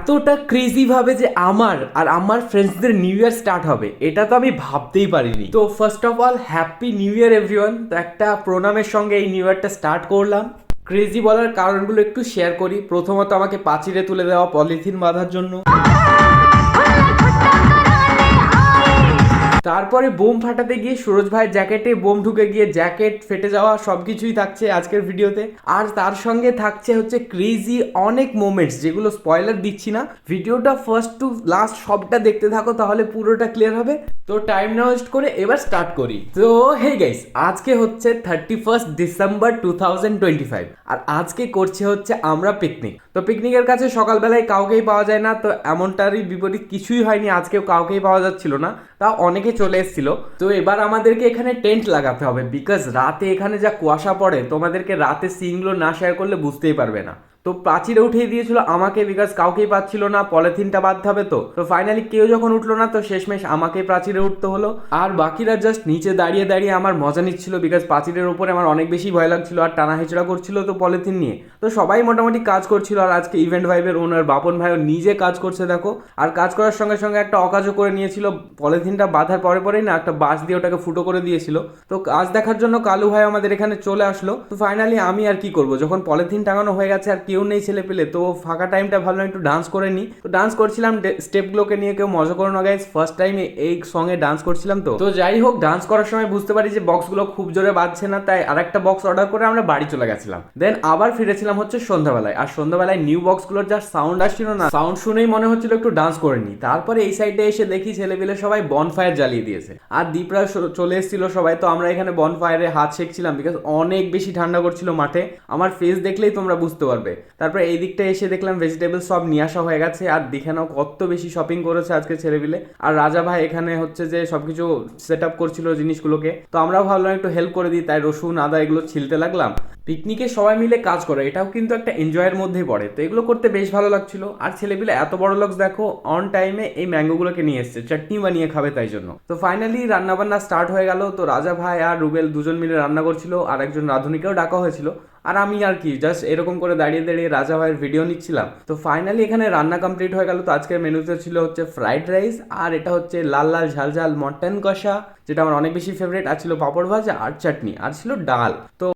এতটা ক্রেজি ভাবে যে আমার আর আমার ফ্রেন্ডসদের নিউ ইয়ার স্টার্ট হবে এটা তো আমি ভাবতেই পারিনি। তো first of all happy new year everyone. তো একটা প্রণামের সঙ্গে এই নিউ ইয়ারটা স্টার্ট করলাম। ক্রেজি বলার কারণগুলো একটু শেয়ার করি। প্রথমত আমাকে পাঁচিরে তুলে দেওয়া পলিথিন বাঁধার জন্য, তারপরে বোম ফাটাতে গিয়ে সুরজ ভাইয়ের জ্যাকেটে বোম ঢুকে গিয়ে জ্যাকেট ফেটে যাওয়া, সবকিছুই থাকছে আজকের ভিডিওতে। আর তার সঙ্গে থাকছে হচ্ছে ক্রেজি অনেক মোমেন্টস, যেগুলো স্পয়লার দিচ্ছি না। ভিডিওটা ফার্স্ট টু লাস্ট সবটা দেখতে থাকো, তাহলে পুরোটা ক্লিয়ার হবে। তো টাইম না ওয়েস্ট করে এবার স্টার্ট করি। তো হে গাইস, আজকে হচ্ছে 31 ডিসেম্বর 2025 আর আজকে করছে হচ্ছে আমরা পিকনিক। তো পিকনিকের কাছে সকালবেলায় কাউকেই পাওয়া যায় না, তো এমনটারই বিপরীত কিছুই হয়নি, আজকেও কাউকেই পাওয়া যাচ্ছিল না, তা অনেকে চলে এসেছিল। তো এবার আমাদেরকে এখানে টেন্ট লাগাতে হবে, বিকজ রাতে এখানে যা কুয়াশা পড়ে, তোমাদেরকে রাতে সিনগুলো না শেয়ার করলে বুঝতেই পারবে না। তো প্রাচীরে উঠিয়ে দিয়েছিল আমাকে, বিকজ কাউকেই পাচ্ছিল না, পলিথিনটা বাঁধতে হবে। তো ফাইনালি কেউ যখন উঠলো না, তো শেষমেশ আমাকে প্রাচীরে উঠতে হলো। আর বাকিরা জাস্ট নিচে দাঁড়িয়ে দাঁড়িয়ে আমার মজা নিচ্ছিল, বিকজ প্রাচীরের উপরে আমার অনেক বেশি ভয় লাগছিল আর টানা হেঁচড়া করছিল তো পলিথিন নিয়ে। তো সবাই মোটামুটি কাজ করছিল, আর আজকে ইভেন্ট ভাইবের ওনার বাপন ভাইও নিজে কাজ করছে দেখো। আর কাজ করার সঙ্গে সঙ্গে একটা অকাজও করে নিয়েছিল, পলিথিনটা বাঁধার পরে পরেই না একটা বাঁশ দিয়ে ওটাকে ফুটো করে দিয়েছিল। তো কাজ দেখার জন্য কালু ভাই আমাদের এখানে চলে আসলো। তো ফাইনালি আমি আর কি করব, যখন পলিথিন টাঙানো হয়ে গেছে আর কেউ নেই ছেলে পেলে, তো ফাঁকা টাইমটা ভাবলাম একটু ডান্স করে নিই। তো ডান্স করছিলাম, স্টেপগুলোকে নিয়ে কেউ মজা করো না গাইস, ফার্স্ট টাইম এই সঙ্গে ডান্স করছিলাম। তো যাই হোক, ডান্স করার সময় বুঝতে পারি যে বক্সগুলো খুব জোরে বাজছে না, তাই আরেকটা বক্স অর্ডার করে আমরা বাড়ি চলে গেছিলাম। দেন আবার ফিরেছিলাম হচ্ছে সন্ধ্যাবেলায়, আর সন্ধ্যাবেলায় নিউ বক্সগুলোর যা সাউন্ড আসছিল না, সাউন্ড শুনেই মনে হচ্ছিল একটু ডান্স করে নিই। তারপরে এই সাইডে এসে দেখি ছেলেপেলে সবাই বনফায়ার জ্বালিয়ে দিয়েছে, আর দীপরা চলে এসেছিল সবাই। তো আমরা এখানে বনফায়ারে হাত শেখছিলাম, বিকজ অনেক বেশি ঠান্ডা করছিল মাঠে, আমার ফেস দেখলেই তোমরা বুঝতে পারবে। তারপরে এই দিকটা এসে দেখলাম ভেজিটেবল সব নিয়ে আসা হয়ে গেছে, আর দেখে নাও কত বেশি শপিং করেছে আজকে ছেলেপিলে। আর রাজা ভাই এখানে হচ্ছে যে সবকিছু সেট আপ করছিল জিনিসগুলোকে, তো আমরাও ভাবলাম একটু হেল্প করে দিই, তাই রসুন আদা এগুলো ছিলতে লাগলাম। পিকনিকে সবাই মিলে কাজ করে এটাও কিন্তু একটা এনজয়ের মধ্যেই পড়ে, তো এগুলো করতে বেশ ভালো লাগছিল। আর ছেলেপিলে এত বড় লোক দেখো অন টাইমে এই ম্যাঙ্গোগুলোকে নিয়ে এসছে, চাটনি বানিয়ে খাবে তাই জন্য। তো ফাইনালি রান্নাবান্না স্টার্ট হয়ে গেল। তো রাজা ভাই আর রুবেল দুজন মিলে রান্না করছিল, আর একজন রাঁধুনিকেও ডাকা হয়েছিল। আর আমি আর কি জাস্ট এরকম করে দাঁড়িয়ে দাঁড়িয়ে রাজা ভাইয়ের ভিডিও নিচ্ছিলাম। তো ফাইনালি এখানে রান্না কমপ্লিট হয়ে গেল। তো আজকের মেনুতে ছিল হচ্ছে ফ্রাইড রাইস, আর এটা হচ্ছে লাল লাল ঝাল ঝাল মটন কষা, যেটা আমার অনেক বেশি ফেভারিট। আর ছিল পাঁপড় ভাজা আর চাটনি, আর ছিল ডাল। তো